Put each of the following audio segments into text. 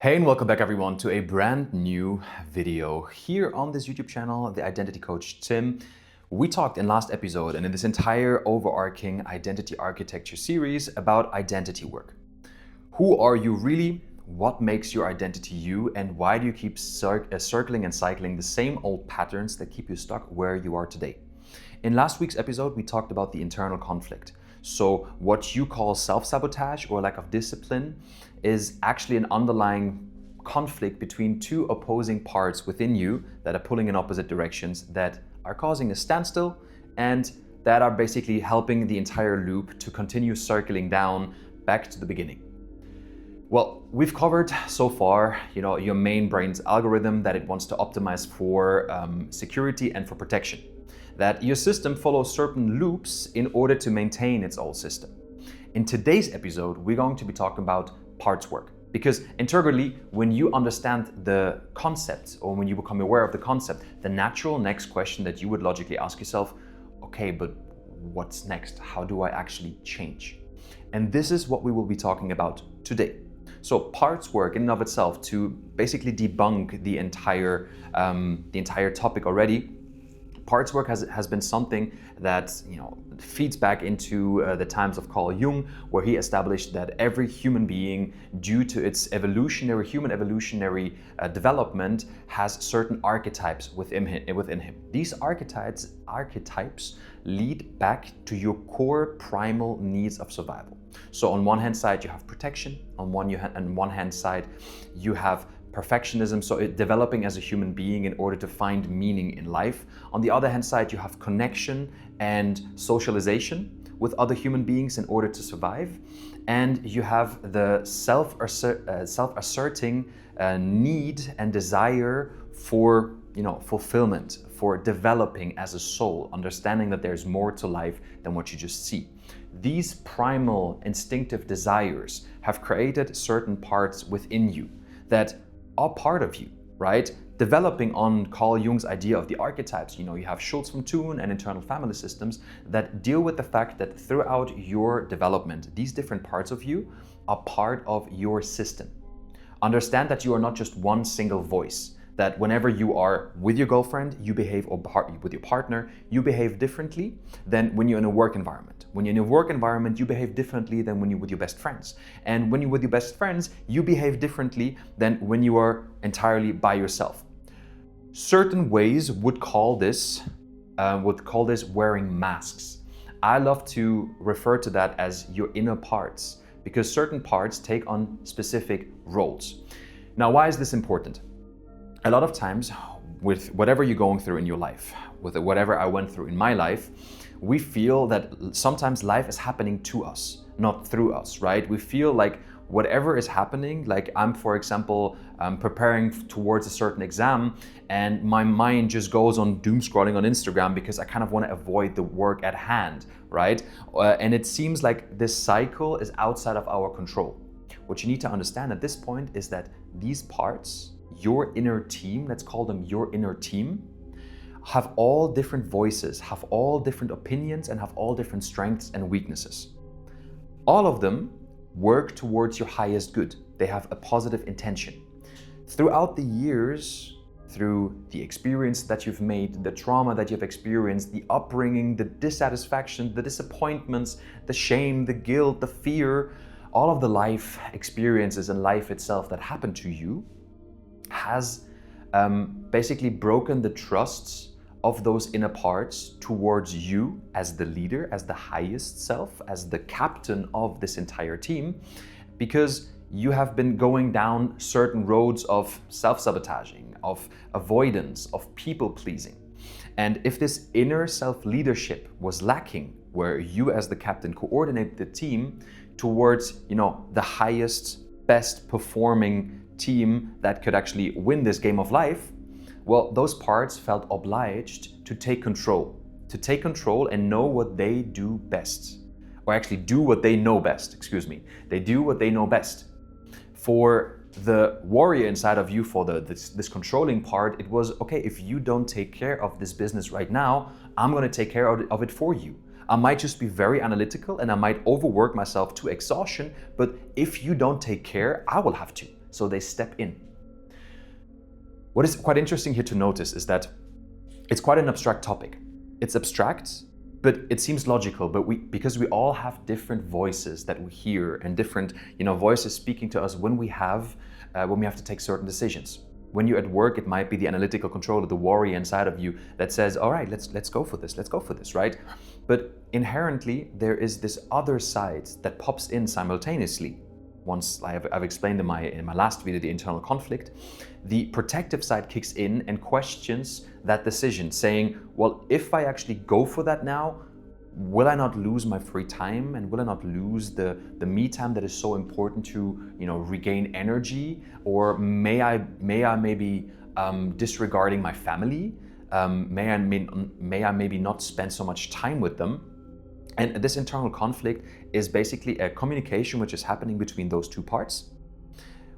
Hey and welcome back everyone to a brand new video. Here on this YouTube channel, The Identity Coach Tim, we talked in last episode and in this entire overarching identity architecture series about identity work. Who are you really? What makes your identity you? And why do you keep circling and cycling the same old patterns that keep you stuck where you are today? In last week's episode, we talked about the internal conflict. So what you call self-sabotage or lack of discipline is actually an underlying conflict between two opposing parts within you that are pulling in opposite directions that are causing a standstill and that are basically helping the entire loop to continue circling down back to the beginning. Well, we've covered so far, your main brain's algorithm that it wants to optimize for security and for protection. That your system follows certain loops in order to maintain its old system. In today's episode, we're going to be talking about parts work. Because integrally, when you understand the concept or when you become aware of the concept, the natural next question that you would logically ask yourself, okay, but what's next? How do I actually change? And this is what we will be talking about today. So parts work in and of itself, to basically debunk the entire topic already, parts work has been something that feeds back into the times of Carl Jung, where he established that every human being, due to its human evolutionary development, has certain archetypes within him. These archetypes lead back to your core primal needs of survival. So on one hand side you have protection, on one hand side you have perfectionism, so developing as a human being in order to find meaning in life. On the other hand side, you have connection and socialization with other human beings in order to survive. And you have the self-asserting need and desire for fulfillment, for developing as a soul, understanding that there's more to life than what you just see. These primal instinctive desires have created certain parts within you that are part of you, right? Developing on Carl Jung's idea of the archetypes, you have Schultz from Thun and internal family systems that deal with the fact that throughout your development, these different parts of you are part of your system. Understand that you are not just one single voice, that whenever you are with your girlfriend, you behave, or with your partner, you behave differently than when you're in a work environment. When you're in a work environment, you behave differently than when you're with your best friends. And when you're with your best friends, you behave differently than when you are entirely by yourself. Certain ways would call this wearing masks. I love to refer to that as your inner parts, because certain parts take on specific roles. Now, why is this important? A lot of times, with whatever you're going through in your life, with whatever I went through in my life, we feel that sometimes life is happening to us, not through us, right? We feel like whatever is happening, like I'm, for example, preparing towards a certain exam and my mind just goes on doom scrolling on Instagram because I kind of want to avoid the work at hand, right? And it seems like this cycle is outside of our control. What you need to understand at this point is that these parts, your inner team, let's call them your inner team, have all different voices, have all different opinions, and have all different strengths and weaknesses. All of them work towards your highest good. They have a positive intention. Throughout the years, through the experience that you've made, the trauma that you've experienced, the upbringing, the dissatisfaction, the disappointments, the shame, the guilt, the fear, all of the life experiences and life itself that happened to you has basically broken the trusts of those inner parts towards you as the leader, as the highest self, as the captain of this entire team, because you have been going down certain roads of self-sabotaging, of avoidance, of people-pleasing. And if this inner self-leadership was lacking, where you as the captain coordinate the team towards, the highest, best performing team that could actually win this game of life, well, those parts felt obliged to take control and know what they do best, or actually do what they know best, They do what they know best. For the warrior inside of you, for this controlling part, it was, okay, if you don't take care of this business right now, I'm going to take care of it for you. I might just be very analytical and I might overwork myself to exhaustion, but if you don't take care, I will have to. so they step in. What is quite interesting here to notice is that it's quite an abstract topic. It's abstract, but it seems logical, but because we all have different voices that we hear and different, voices speaking to us when we have to take certain decisions. When you're at work, it might be the analytical controller, the warrior inside of you that says, all right, let's go for this, right? But inherently, there is this other side that pops in simultaneously. Once I've explained in my last video, the internal conflict, the protective side kicks in and questions that decision, saying, well, if I actually go for that now, will I not lose my free time, and will I not lose the me time that is so important to regain energy? Or may I maybe disregarding my family? May I maybe not spend so much time with them? And this internal conflict is basically a communication which is happening between those two parts,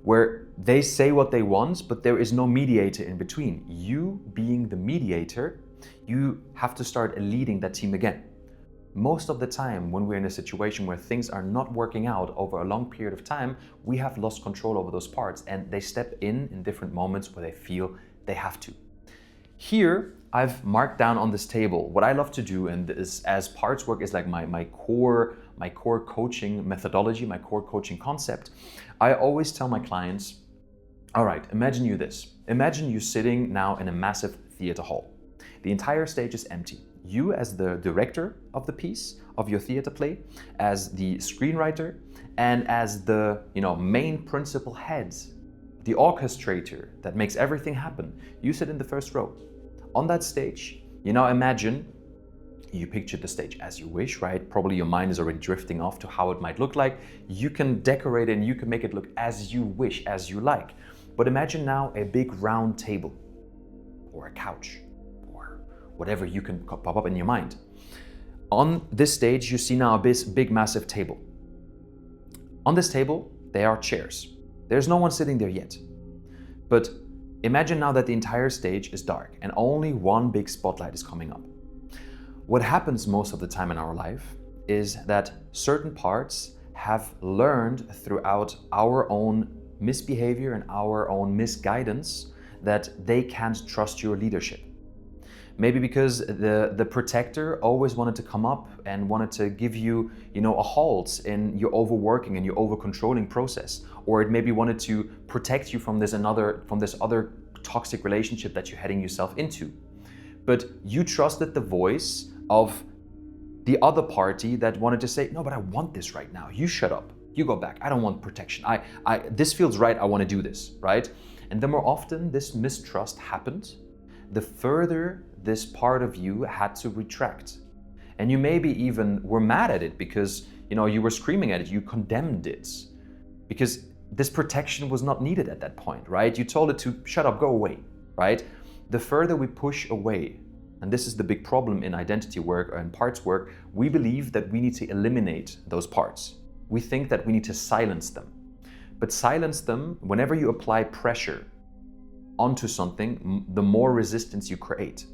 where they say what they want, but there is no mediator in between. You being the mediator, you have to start leading that team again. Most of the time, when we're in a situation where things are not working out over a long period of time, we have lost control over those parts, and they step in different moments where they feel they have to. Here, I've marked down on this table what I love to do, and this, as parts work is like my core coaching methodology, my core coaching concept. I always tell my clients, all right, imagine you sitting now in a massive theater hall. The entire stage is empty. You as the director of the piece, of your theater play, as the screenwriter, and as the main principal heads, the orchestrator that makes everything happen, you sit in the first row. On that stage, imagine, you picture the stage as you wish, right? Probably your mind is already drifting off to how it might look like. You can decorate it and you can make it look as you wish, as you like. But imagine now a big round table, or a couch, or whatever you can pop up in your mind. On this stage, you see now a big massive table. On this table, there are chairs. There's no one sitting there yet. But imagine now that the entire stage is dark and only one big spotlight is coming up. What happens most of the time in our life is that certain parts have learned throughout our own misbehavior and our own misguidance that they can't trust your leadership. Maybe because the protector always wanted to come up and wanted to give you, a halt in your overworking and your over-controlling process. Or it maybe wanted to protect you from this other toxic relationship that you're heading yourself into. But you trusted the voice of the other party that wanted to say, no, but I want this right now. You shut up. You go back. I don't want protection. This feels right. I want to do this, right? And the more often this mistrust happened, the further this part of you had to retract. And you maybe even were mad at it because, you were screaming at it, you condemned it. Because this protection was not needed at that point, right? You told it to shut up, go away, right? The further we push away, and this is the big problem in identity work or in parts work, we believe that we need to eliminate those parts. We think that we need to silence them. But silence them, whenever you apply pressure onto something, the more resistance you create.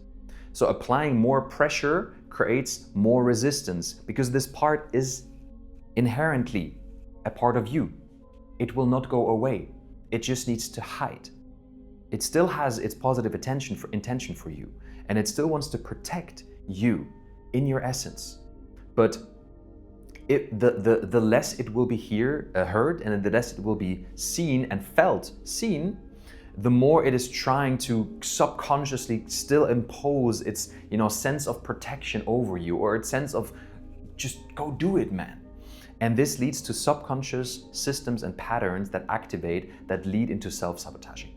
So applying more pressure creates more resistance because this part is inherently a part of you. It will not go away. It just needs to hide. It still has its positive intention for you, and it still wants to protect you in your essence. But the less it will be heard, and the less it will be seen and felt seen, the more it is trying to subconsciously still impose its sense of protection over you, or its sense of just go do it, man. And this leads to subconscious systems and patterns that activate, that lead into self-sabotaging.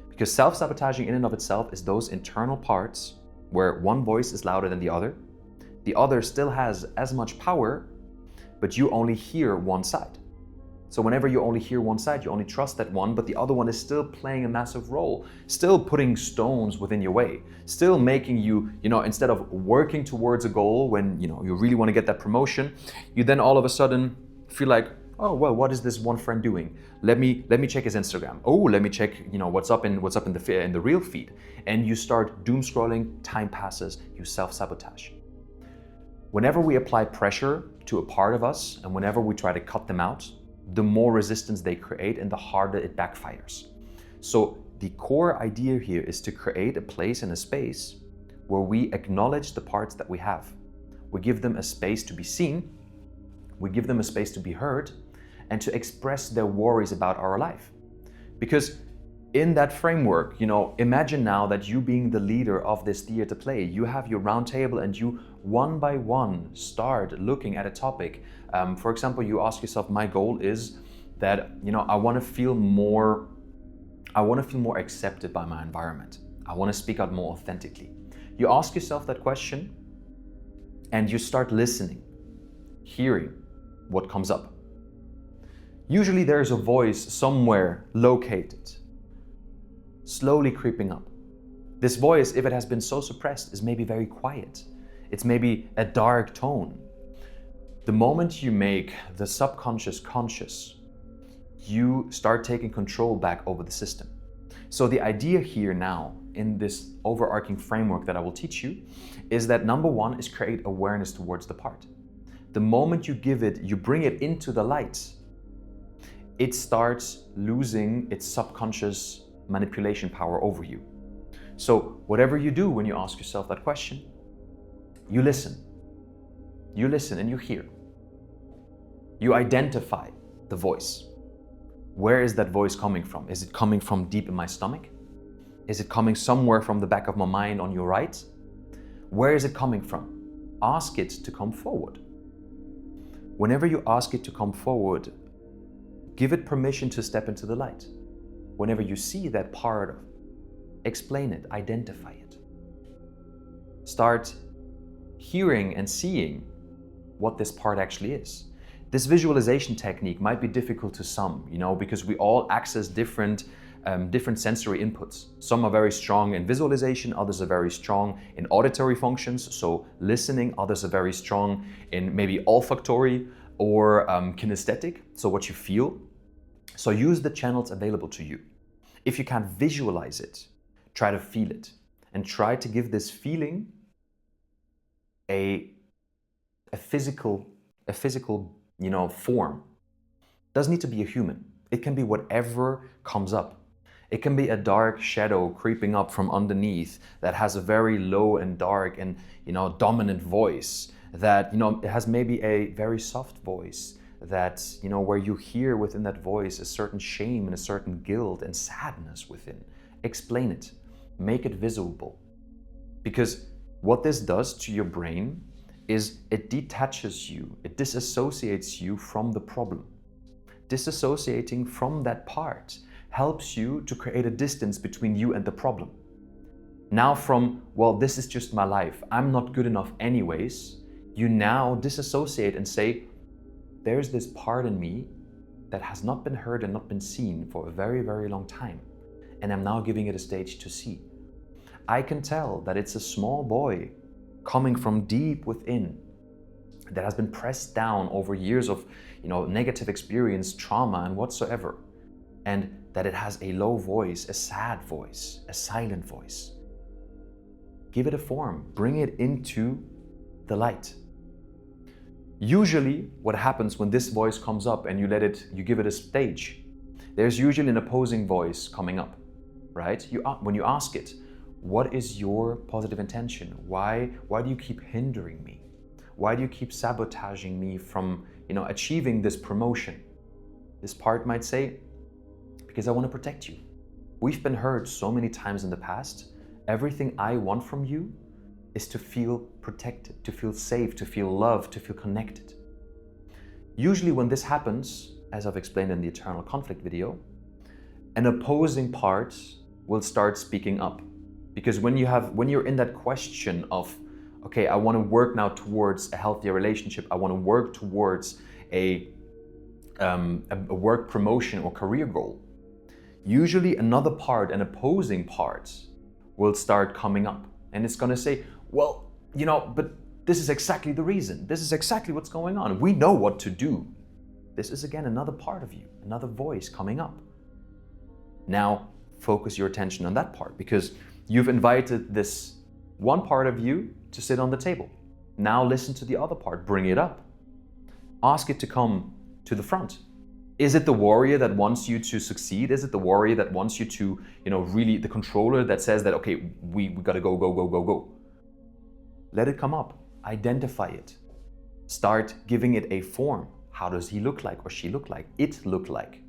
Because self-sabotaging in and of itself is those internal parts where one voice is louder than the other still has as much power, but you only hear one side. So whenever you only hear one side, you only trust that one, but the other one is still playing a massive role, still putting stones within your way, still making you, instead of working towards a goal when, you really want to get that promotion, you then all of a sudden feel like, oh, well, what is this one friend doing? Let me check his Instagram. Oh, let me check, what's up in the real feed. And you start doom scrolling, time passes, you self-sabotage. Whenever we apply pressure to a part of us and whenever we try to cut them out, the more resistance they create and the harder it backfires. So the core idea here is to create a place and a space where we acknowledge the parts that we have. We give them a space to be seen, we give them a space to be heard, and to express their worries about our life. Because in that framework, imagine now that you being the leader of this theater play, you have your round table and you one by one start looking at a topic. For example, you ask yourself, my goal is that, I want to feel more accepted by my environment. I want to speak out more authentically. You ask yourself that question and you start listening, hearing what comes up. Usually there's a voice somewhere located, slowly creeping up. This voice, if it has been so suppressed, is maybe very quiet. It's maybe a dark tone. The moment you make the subconscious conscious, you start taking control back over the system. So the idea here now, in this overarching framework that I will teach you, is that number one is create awareness towards the part. The moment you bring it into the light, it starts losing its subconscious manipulation power over you. So whatever you do when you ask yourself that question, you listen. You listen and you hear. You identify the voice. Where is that voice coming from? Is it coming from deep in my stomach? Is it coming somewhere from the back of my mind on your right? Where is it coming from? Ask it to come forward. Whenever you ask it to come forward, give it permission to step into the light. Whenever you see that part, explain it, identify it. Start hearing and seeing what this part actually is. This visualization technique might be difficult to some, because we all access different sensory inputs. Some are very strong in visualization, others are very strong in auditory functions, so listening. Others are very strong in maybe olfactory or kinesthetic, so what you feel. So use the channels available to you. If you can't visualize it, try to feel it and try to give this feeling a physical form. Doesn't need to be a human. It can be whatever comes up. It can be a dark shadow creeping up from underneath that has a very low and dark and dominant voice, that it has maybe a very soft voice, that where you hear within that voice a certain shame and a certain guilt and sadness within. Explain it, make it visible, because what this does to your brain is it detaches you, it disassociates you from the problem. Disassociating from that part helps you to create a distance between you and the problem. Now from, well, this is just my life, I'm not good enough anyways, you now disassociate and say, there's this part in me that has not been heard and not been seen for a very, very long time, and I'm now giving it a stage to see. I can tell that it's a small boy coming from deep within that has been pressed down over years of negative experience, trauma and whatsoever, and that it has a low voice, a sad voice, a silent voice. Give it a form, bring it into the light. Usually what happens when this voice comes up and you give it a stage, there's usually an opposing voice coming up, right? When you ask it, what is your positive intention? Why do you keep hindering me? Why do you keep sabotaging me from achieving this promotion? This part might say, because I want to protect you. We've been hurt so many times in the past. Everything I want from you is to feel protected, to feel safe, to feel loved, to feel connected. Usually when this happens, as I've explained in the eternal conflict video, an opposing part will start speaking up. Because when you're in that question of, okay, I want to work now towards a healthier relationship, I want to work towards a work promotion or career goal, usually another part, an opposing part, will start coming up. And it's going to say, well, but this is exactly the reason. This is exactly what's going on. We know what to do. This is again another part of you, another voice coming up. Now, focus your attention on that part, because you've invited this one part of you to sit on the table. Now listen to the other part, bring it up. Ask it to come to the front. Is it the warrior that wants you to succeed? Is it the warrior that wants you to, really the controller that says that, okay, we gotta go, go, go, go, go? Let it come up. Identify it. Start giving it a form. How does he look like or she look like? It look like?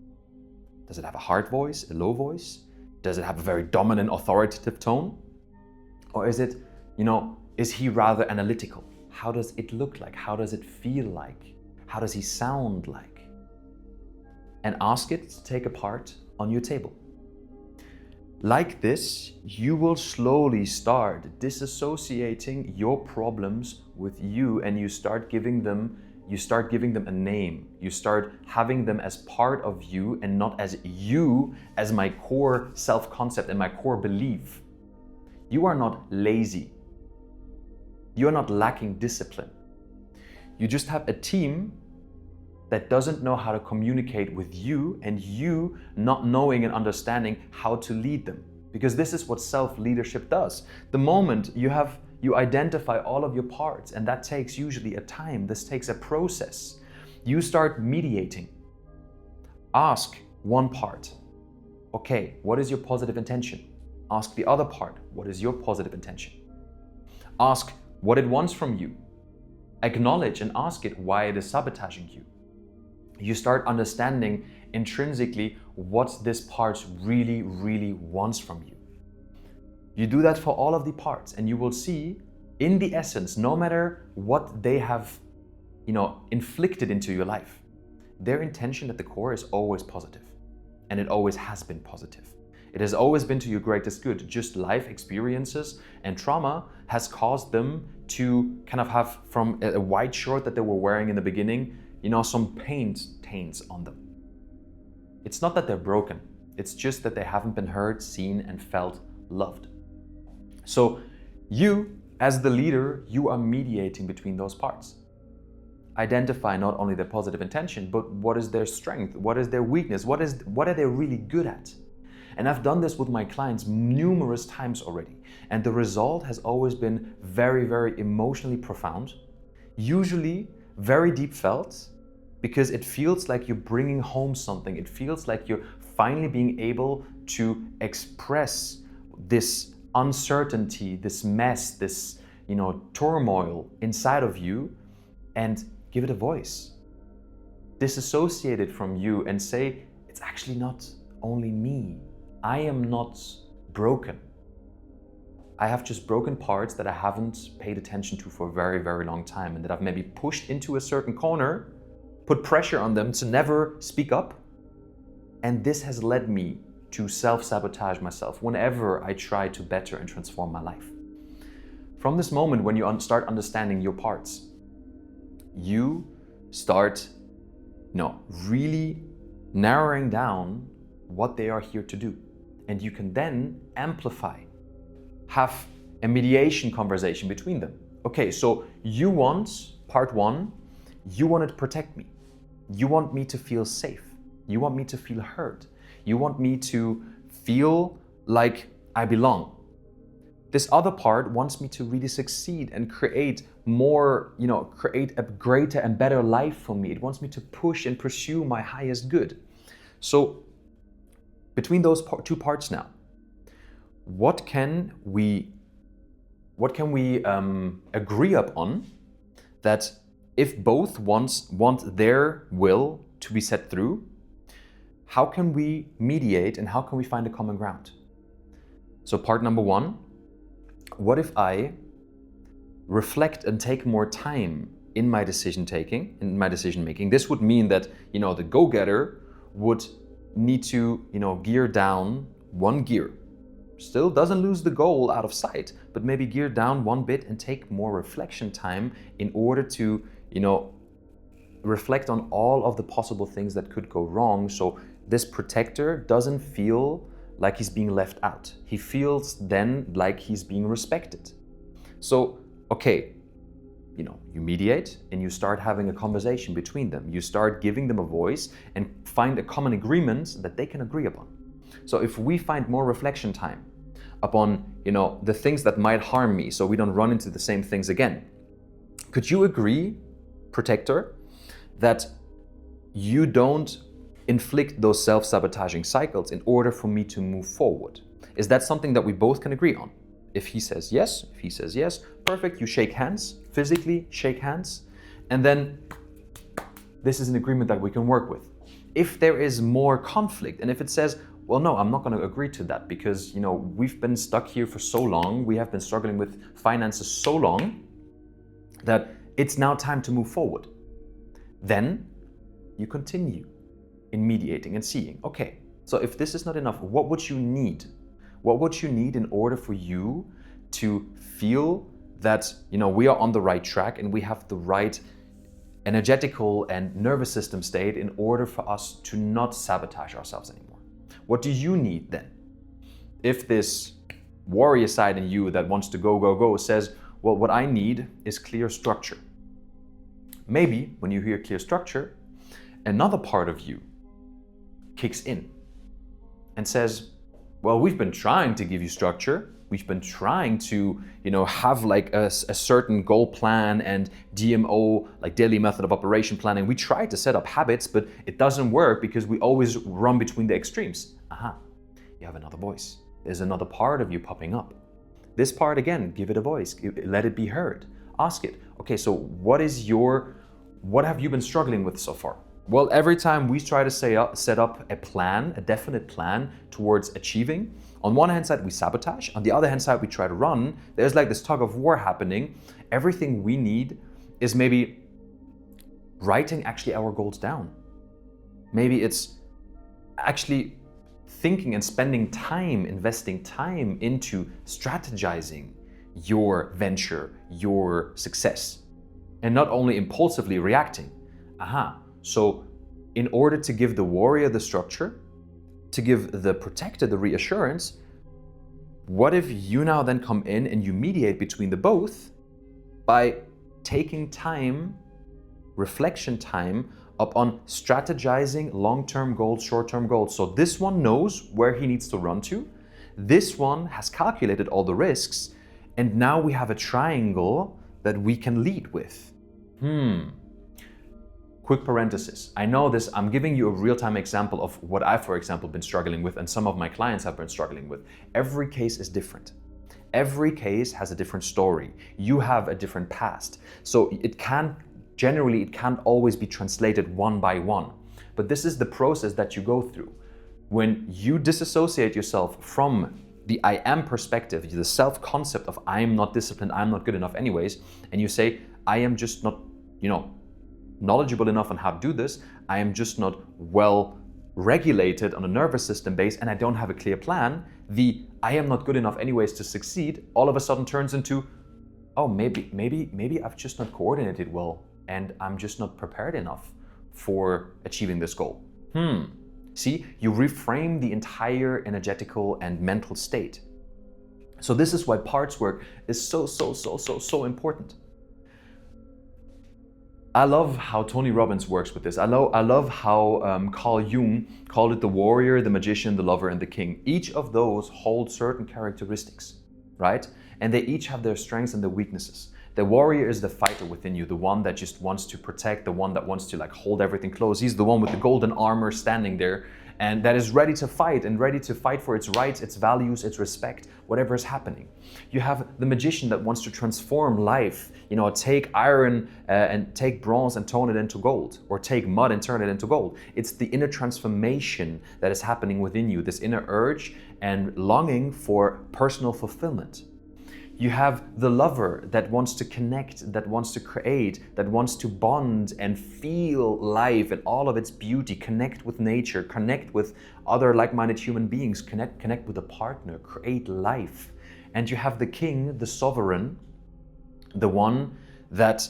Does it have a hard voice, a low voice? Does it have a very dominant, authoritative tone? Or is it, is he rather analytical? How does it look like? How does it feel like? How does he sound like? And ask it to take a part on your table. Like this, you will slowly start disassociating your problems with you, and you start giving them a name. You start having them as part of you and not as you, as my core self-concept and my core belief. You are not lazy. You are not lacking discipline. You just have a team that doesn't know how to communicate with you, and you not knowing and understanding how to lead them. Because this is what self-leadership does. The moment you identify all of your parts, and that takes usually a time, this takes a process. You start mediating. Ask one part, okay, what is your positive intention? Ask the other part, what is your positive intention? Ask what it wants from you. Acknowledge and ask it why it is sabotaging you. You start understanding intrinsically what this part really, really wants from you. You do that for all of the parts, and you will see in the essence, no matter what they have, inflicted into your life, their intention at the core is always positive. And it always has been positive. It has always been to your greatest good. Just life experiences and trauma has caused them to kind of have, from a white shirt that they were wearing in the beginning, some paint stains on them. It's not that they're broken. It's just that they haven't been heard, seen, and felt loved. So you, as the leader, you are mediating between those parts. Identify not only their positive intention, but what is their strength? What is their weakness? What are they really good at? And I've done this with my clients numerous times already. And the result has always been very, very emotionally profound, usually very deep felt, because it feels like you're bringing home something. It feels like you're finally being able to express this uncertainty, this mess, this, turmoil inside of you, and give it a voice. Disassociate it from you and say, it's actually not only me. I am not broken. I have just broken parts that I haven't paid attention to for a very, very long time, and that I've maybe pushed into a certain corner, put pressure on them to never speak up. And this has led me to self-sabotage myself whenever I try to better and transform my life. From this moment, when you start understanding your parts, you start really narrowing down what they are here to do. And you can then amplify, have a mediation conversation between them. Okay, so you want, part one, you wanted to protect me. You want me to feel safe. You want me to feel heard. You want me to feel like I belong. This other part wants me to really succeed and create more, create a greater and better life for me. It wants me to push and pursue my highest good. So between those two parts now, what can we agree upon that if both want their will to be set through, how can we mediate and how can we find a common ground? So part number one, what if I reflect and take more time in my decision making? This would mean that, the go-getter would need to, gear down one gear. Still doesn't lose the goal out of sight, but maybe gear down one bit and take more reflection time in order to, reflect on all of the possible things that could go wrong. So this protector doesn't feel like he's being left out. He feels then like he's being respected. So, okay, you mediate and you start having a conversation between them. You start giving them a voice and find a common agreement that they can agree upon. So if we find more reflection time upon, the things that might harm me, so we don't run into the same things again, could you agree, protector, that you don't inflict those self-sabotaging cycles in order for me to move forward? Is that something that we both can agree on? If he says yes, perfect, you shake hands, physically shake hands, and then this is an agreement that we can work with. If there is more conflict, and if it says, well, no, I'm not going to agree to that because, we've been stuck here for so long, we have been struggling with finances so long that it's now time to move forward. Then you continue in mediating and seeing, okay, so if this is not enough, what would you need? What would you need in order for you to feel that, we are on the right track and we have the right energetical and nervous system state in order for us to not sabotage ourselves anymore? What do you need then? If this warrior side in you that wants to go says, well, what I need is clear structure. Maybe when you hear clear structure, another part of you kicks in and says, well, we've been trying to give you structure. We've been trying to, have like a certain goal plan and DMO, like daily method of operation planning. We try to set up habits, but it doesn't work because we always run between the extremes. You have another voice. There's another part of you popping up. This part, again, give it a voice. Let it be heard. Ask it. Okay, so what have you been struggling with so far? Well, every time we try to set up a plan, a definite plan towards achieving, on one hand side we sabotage, on the other hand side we try to run. There's like this tug of war happening. Everything we need is maybe writing actually our goals down. Maybe it's actually thinking and spending time, investing time into strategizing your venture, your success, and not only impulsively reacting. So in order to give the warrior the structure, to give the protector the reassurance, what if you now then come in and you mediate between the both by taking time, reflection time, upon strategizing long-term goals, short-term goals. So this one knows where he needs to run to. This one has calculated all the risks. And now we have a triangle that we can lead with. Quick parenthesis. I know this, I'm giving you a real-time example of what I've, for example, been struggling with and some of my clients have been struggling with. Every case is different. Every case has a different story. You have a different past. So it can't always be translated one by one. But this is the process that you go through. When you disassociate yourself from the I am perspective, the self-concept of I am not disciplined, I'm not good enough anyways, and you say, I am just not, knowledgeable enough on how to do this, I am just not well regulated on a nervous system base, and I don't have a clear plan, the I am not good enough anyways to succeed all of a sudden turns into, oh, maybe I've just not coordinated well, and I'm just not prepared enough for achieving this goal. See, you reframe the entire energetical and mental state. So this is why parts work is so important. I love how Tony Robbins works with this. I love how Carl Jung called it the warrior, the magician, the lover, and the king. Each of those hold certain characteristics, right? And they each have their strengths and their weaknesses. The warrior is the fighter within you, the one that just wants to protect, the one that wants to like hold everything close. He's the one with the golden armor standing there and that is ready to fight and ready to fight for its rights, its values, its respect, whatever is happening. You have the magician that wants to transform life, take iron and take bronze and turn it into gold, or take mud and turn it into gold. It's the inner transformation that is happening within you, this inner urge and longing for personal fulfillment. You have the lover that wants to connect, that wants to create, that wants to bond and feel life and all of its beauty, connect with nature, connect with other like-minded human beings, connect with a partner, create life. And you have the king, the sovereign, the one that,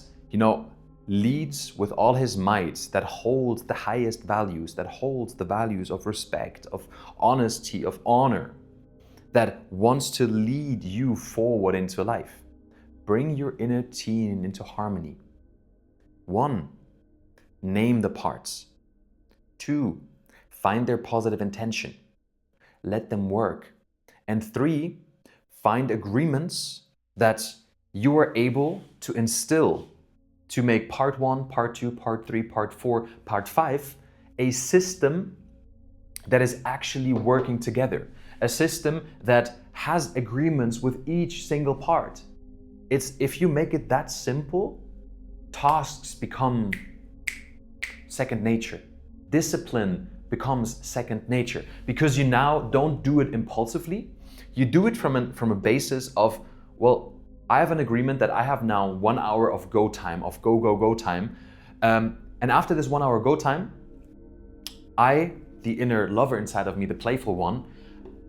leads with all his might, that holds the highest values, that holds the values of respect, of honesty, of honor, that wants to lead you forward into life. Bring your inner team into harmony. 1, name the parts. 2, find their positive intention. Let them work. And 3, find agreements that you are able to instill to make part 1, part 2, part 3, part 4, part 5 a system that is actually working together, a system that has agreements with each single part. If you make it that simple, tasks become second nature. Discipline becomes second nature because you now don't do it impulsively. You do it from a basis of, well, I have an agreement that I have now 1 hour of go time, of go time. And after this 1 hour go time, the inner lover inside of me, the playful one,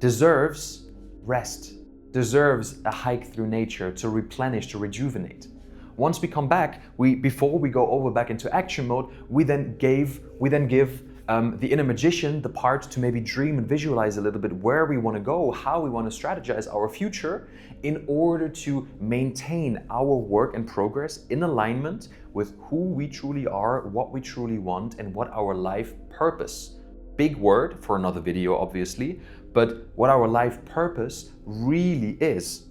deserves rest, deserves a hike through nature to replenish, to rejuvenate. Once we come back, before we go over back into action mode, we then give the inner magician the part to maybe dream and visualize a little bit where we want to go, how we want to strategize our future in order to maintain our work and progress in alignment with who we truly are, what we truly want, and what our life purpose. Big word for another video, obviously, but what our life purpose really is.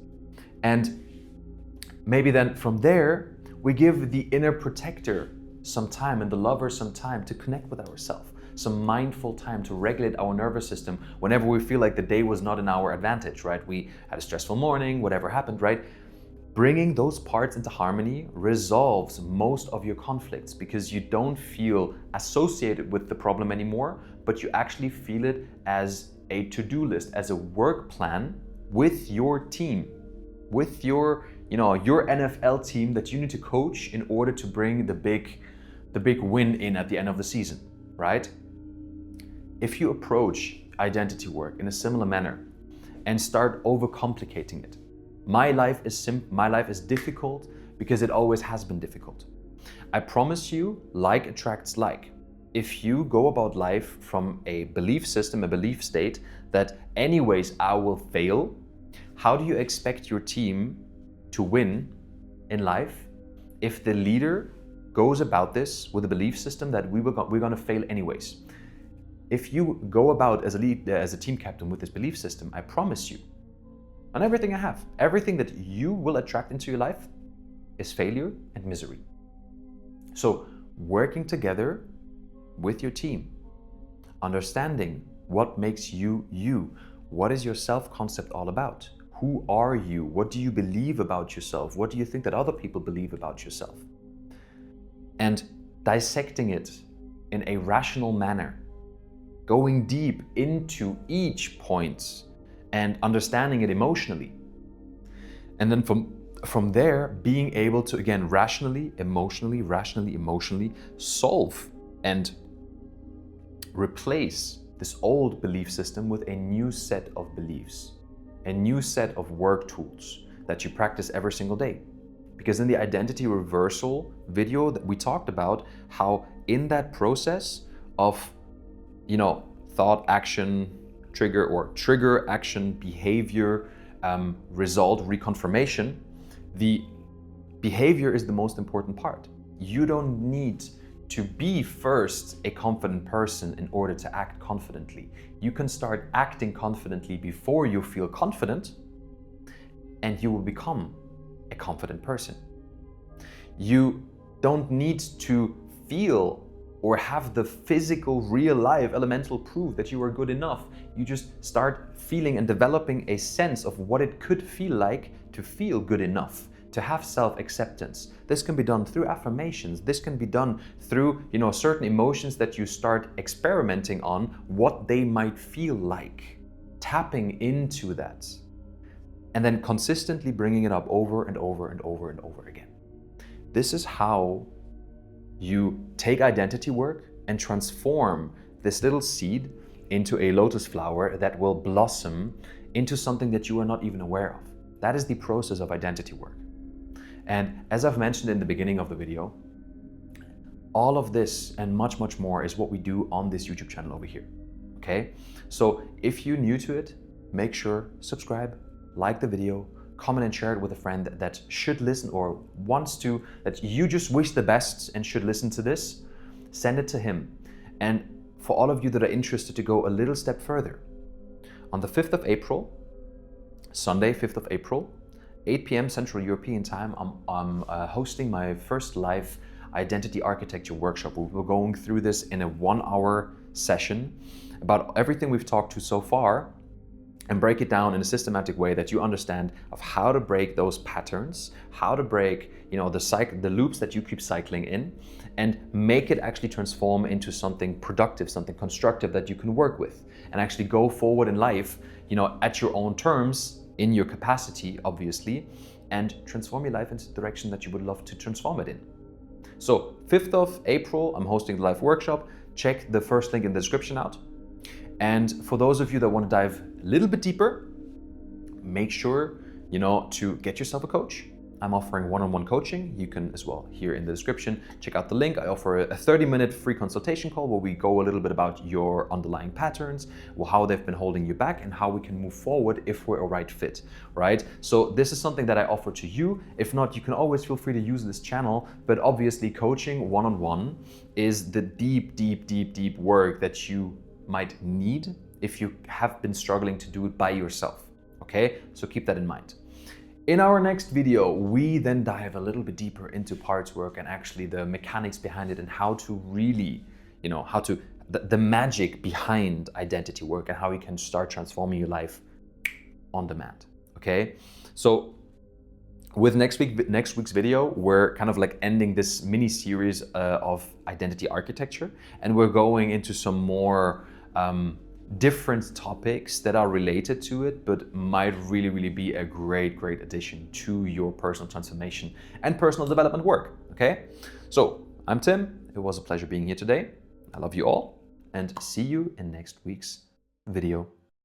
And maybe then from there, we give the inner protector some time and the lover some time to connect with ourselves, some mindful time to regulate our nervous system whenever we feel like the day was not in our advantage, right? We had a stressful morning, whatever happened, right? Bringing those parts into harmony resolves most of your conflicts because you don't feel associated with the problem anymore, but you actually feel it as a to-do list, as a work plan with your team, with your NFL team that you need to coach in order to bring the big win in at the end of the season, right? If you approach identity work in a similar manner and start overcomplicating it, my life is difficult because it always has been difficult. I promise you, like attracts like. If you go about life from a belief system, a belief state that anyways I will fail, how do you expect your team to win in life if the leader goes about this with a belief system that we're going to fail anyways? If you go about as a team captain with this belief system, I promise you, on everything I have, everything that you will attract into your life is failure and misery. So working together with your team, understanding what makes you you, what is your self-concept all about? Who are you? What do you believe about yourself? What do you think that other people believe about yourself? And dissecting it in a rational manner, going deep into each point and understanding it emotionally. And then from there, being able to, again, rationally, emotionally, solve and replace this old belief system with a new set of beliefs, a new set of work tools that you practice every single day. Because in the identity reversal video that we talked about how in that process of, thought, action, trigger, action, behavior, result, reconfirmation, the behavior is the most important part. You don't need to be first a confident person in order to act confidently. You can start acting confidently before you feel confident, and you will become a confident person. You don't need to feel or have the physical, real life, elemental proof that you are good enough. You just start feeling and developing a sense of what it could feel like to feel good enough, to have self-acceptance. This can be done through affirmations. This can be done through, certain emotions that you start experimenting on what they might feel like, tapping into that, and then consistently bringing it up over and over and over and over again. This is how you take identity work and transform this little seed into a lotus flower that will blossom into something that you are not even aware of. That is the process of identity work. And as I've mentioned in the beginning of the video, all of this and much, much more is what we do on this YouTube channel over here. Okay? So if you're new to it, make sure subscribe, like the video, comment and share it with a friend that should listen or wants to, that you just wish the best and should listen to this. Send it to him. And for all of you that are interested to go a little step further, on the 5th of April, Sunday, 5th of April, 8 p.m. Central European Time, I'm hosting my first live identity architecture workshop. We're going through this in a 1-hour session about everything we've talked to so far, and break it down in a systematic way that you understand of how to break those patterns, how to break, the loops that you keep cycling in, and make it actually transform into something productive, something constructive that you can work with, and actually go forward in life, at your own terms, in your capacity, obviously, and transform your life into the direction that you would love to transform it in. So 5th of April, I'm hosting the live workshop. Check the first link in the description out. And for those of you that want to dive a little bit deeper, make sure, to get yourself a coach. I'm offering one-on-one coaching. You can as well, here in the description, check out the link. I offer a 30-minute free consultation call where we go a little bit about your underlying patterns, how they've been holding you back, and how we can move forward if we're a right fit, right? So this is something that I offer to you. If not, you can always feel free to use this channel, but obviously coaching one-on-one is the deep work that you might need if you have been struggling to do it by yourself, okay? So keep that in mind. In our next video, we then dive a little bit deeper into parts work and actually the mechanics behind it and how to really, the magic behind identity work and how you can start transforming your life on demand, okay? So with next week's video, we're kind of like ending this mini series of identity architecture, and we're going into some more different topics that are related to it, but might really be a great addition to your personal transformation and personal development work, okay? So I'm Tim. It was a pleasure being here today. I love you all, and see you in next week's video.